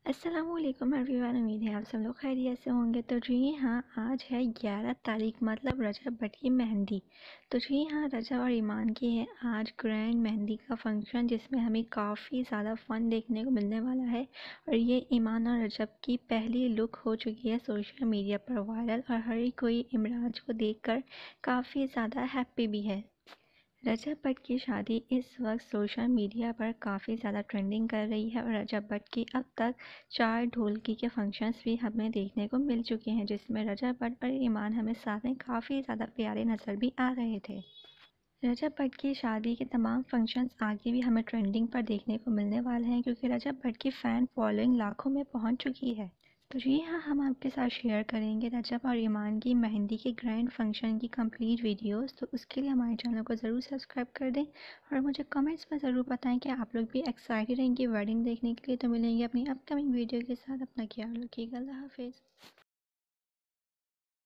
अस्सलामुअलैकुम एवरीवन। उम्मीद है आप सब लोग खैरियत से होंगे। तो जी हाँ, आज है 11 तारीख मतलब रजब बट की मेहंदी। तो जी हाँ, रजब और ईमान की है आज ग्रैंड मेहंदी का फंक्शन, जिसमें हमें काफ़ी ज़्यादा फ़न देखने को मिलने वाला है। और ये ईमान और रजब की पहली लुक हो चुकी है सोशल मीडिया पर वायरल, और हर कोई इमराज को देखकर काफ़ी ज़्यादा हैप्पी भी है। रजब भट्ट की शादी इस वक्त सोशल मीडिया पर काफ़ी ज़्यादा ट्रेंडिंग कर रही है, और रजब भट्ट की अब तक 4 ढोलकी के फंक्शंस भी हमें देखने को मिल चुके हैं, जिसमें रजब भट्ट और ईमान हमें साथ में काफ़ी ज़्यादा प्यारे नज़र भी आ रहे थे। रजब भट्ट की शादी के तमाम फंक्शंस आगे भी हमें ट्रेंडिंग पर देखने को मिलने वाले हैं, क्योंकि रजब भट्ट की फ़ैन फॉलोइंग लाखों में पहुंच चुकी है। तो जी हाँ, हम आपके साथ शेयर करेंगे रजब और ईमान की मेहंदी के ग्रैंड फंक्शन की कंप्लीट वीडियोस। तो उसके लिए हमारे चैनल को ज़रूर सब्सक्राइब कर दें, और मुझे कमेंट्स में ज़रूर बताएं कि आप लोग भी एक्साइटेड हैं इनकी वेडिंग देखने के लिए। तो मिलेंगे अपनी अपकमिंग वीडियो के साथ। अपना ख्याल रखिएगा। अल्लाह हाफिज़।